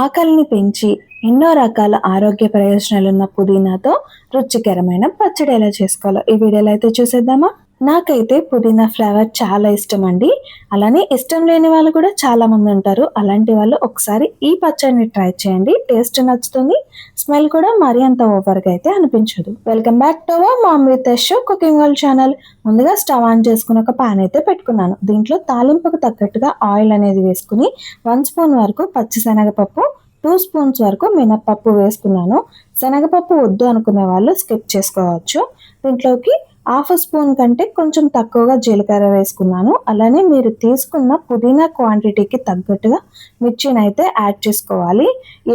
ఆకలిని పెంచి ఎన్నో రకాల ఆరోగ్య ప్రయోజనాలున్న పుదీనాతో రుచికరమైన పచ్చడి ఎలా చేసుకోవాలో ఈ వీడియోలో అయితే చూసేద్దామా. నాకైతే పుదీనా ఫ్లేవర్ చాలా ఇష్టం అండి. అలానే ఇష్టం లేని వాళ్ళు కూడా చాలా మంది ఉంటారు. అలాంటి వాళ్ళు ఒకసారి ఈ పచ్చడిని ట్రై చేయండి, టేస్ట్ నచ్చుతుంది, స్మెల్ కూడా మరీ అంత ఓవర్గా అయితే అనిపించదు. Welcome back to our ma'am with show cooking world channel. ముందుగా స్టవ్ ఆన్ చేసుకుని ఒక పాన్ అయితే పెట్టుకున్నాను. దీంట్లో తాలింపుకు తగ్గట్టుగా ఆయిల్ అనేది వేసుకుని 1 స్పూన్ వరకు పచ్చిశనగపప్పు, 2 స్పూన్స్ వరకు మినప్పప్పు వేసుకున్నాను. శనగపప్పు వద్దు అనుకునే వాళ్ళు స్కిప్ చేసుకోవచ్చు. దీంట్లోకి 1/2 స్పూన్ కంటే కొంచెం తక్కువగా జీలకర్ర వేసుకున్నాను. అలానే మీరు తీసుకున్న పుదీనా క్వాంటిటీకి తగ్గట్టుగా మిర్చిని అయితే యాడ్ చేసుకోవాలి.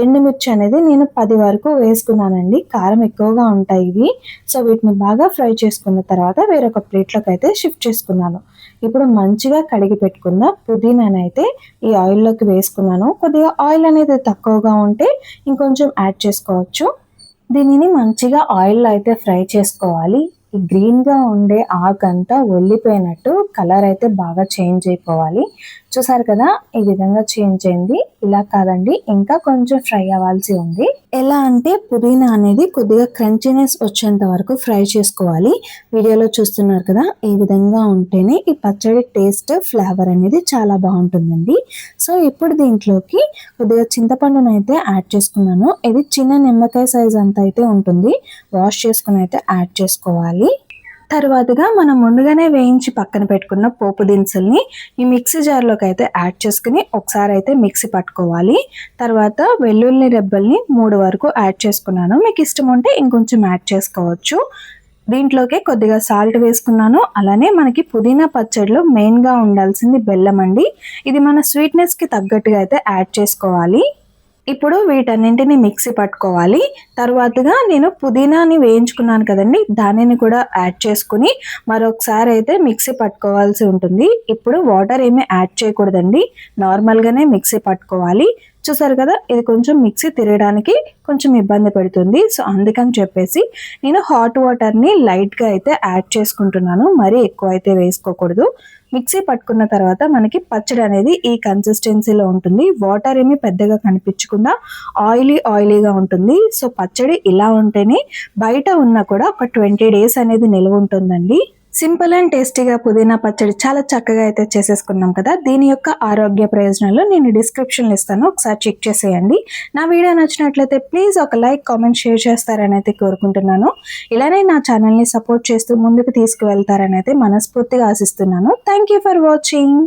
ఎండుమిర్చి అనేది నేను 10 వరకు వేసుకున్నానండి. కారం ఎక్కువగా ఉంటాయి ఇవి. సో వీటిని బాగా ఫ్రై చేసుకున్న తర్వాత వేరొక ప్లేట్లోకి అయితే షిఫ్ట్ చేసుకున్నాను. ఇప్పుడు మంచిగా కడిగి పెట్టుకున్న పుదీనాని అయితే ఈ ఆయిల్లోకి వేసుకున్నాను. కొద్దిగా ఆయిల్ అనేది తక్కువగా ఉంటే ఇంకొంచెం యాడ్ చేసుకోవచ్చు. దీనిని మంచిగా ఆయిల్లో అయితే ఫ్రై చేసుకోవాలి. ఈ గ్రీన్గా ఉండే ఆకంతా ఒల్లిపోయినట్టు కలర్ అయితే బాగా చేంజ్ అయిపోవాలి. చూసారు కదా, ఈ విధంగా చేంజ్ అయింది. ఇలా కాదండి, ఇంకా కొంచెం ఫ్రై అవ్వాల్సి ఉంది. ఎలా అంటే పుదీనా అనేది కొద్దిగా క్రంచీనెస్ వచ్చేంత వరకు ఫ్రై చేసుకోవాలి. వీడియోలో చూస్తున్నారు కదా, ఈ విధంగా ఉంటేనే ఈ పచ్చడి టేస్ట్, ఫ్లేవర్ అనేది చాలా బాగుంటుందండి. సో ఇప్పుడు దీంట్లోకి కొద్దిగా చింతపండును అయితే యాడ్ చేసుకున్నాను. ఇది చిన్న నిమ్మకాయ సైజ్ అంతా అయితే ఉంటుంది. వాష్ చేసుకుని అయితే యాడ్ చేసుకోవాలి. తర్వాతగా మనం ముందుగానే వేయించి పక్కన పెట్టుకున్న పోపు దినుసుల్ని ఈ మిక్సీ జార్లోకి అయితే యాడ్ చేసుకుని ఒకసారి అయితే మిక్సీ పట్టుకోవాలి. తర్వాత వెల్లుల్లి రెబ్బల్ని 3 వరకు యాడ్ చేసుకున్నాను. మీకు ఇష్టం ఉంటే ఇంకొంచెం యాడ్ చేసుకోవచ్చు. దీంట్లోకి కొద్దిగా సాల్ట్ వేసుకున్నాను. అలానే మనకి పుదీనా పచ్చడిలో మెయిన్గా ఉండాల్సింది బెల్లం అండి. ఇది మన స్వీట్నెస్కి తగ్గట్టుగా అయితే యాడ్ చేసుకోవాలి. ఇప్పుడు వీటన్నింటిని మిక్సీ పట్టుకోవాలి. తర్వాతగా నేను పుదీనాని వేయించుకున్నాను కదండి, దానిని కూడా యాడ్ చేసుకుని మరొకసారి అయితే మిక్సీ పట్టుకోవాల్సి ఉంటుంది. ఇప్పుడు వాటర్ ఏమీ యాడ్ చేయకూడదండి, నార్మల్గానే మిక్సీ పట్టుకోవాలి. చూసారు కదా, ఇది కొంచెం మిక్సీ తిరగడానికి కొంచెం ఇబ్బంది పెడుతుంది. సో అందుకని చెప్పేసి నేను హాట్ వాటర్ని లైట్గా అయితే యాడ్ చేసుకుంటున్నాను. మరీ ఎక్కువ అయితే వేసుకోకూడదు. మిక్సీ పట్టుకున్న తర్వాత మనకి పచ్చడి అనేది ఈ కన్సిస్టెన్సీలో ఉంటుంది. వాటర్ ఏమీ పెద్దగా కనిపించకుండా ఆయిలీగా ఉంటుంది. సో పచ్చడి ఇలా ఉంటేనే బయట ఉన్నా కూడా ఒక 20 days అనేది నిల్వ ఉంటుందండి. సింపుల్ అండ్ టేస్టీగా పుదీనా పచ్చడి చాలా చక్కగా అయితే చేసేసుకున్నాం కదా. దీని యొక్క ఆరోగ్య ప్రయోజనాలు నేను డిస్క్రిప్షన్లో ఇస్తాను, ఒకసారి చెక్ చేసేయండి. నా వీడియో నచ్చినట్లయితే ప్లీజ్ ఒక లైక్, కామెంట్, షేర్ చేస్తారని అయితే కోరుకుంటున్నాను. ఇలానే నా ఛానల్ని సపోర్ట్ చేస్తూ ముందుకు తీసుకువెళ్తారని అయితే మనస్ఫూర్తిగా ఆశిస్తున్నాను. Thank you for watching.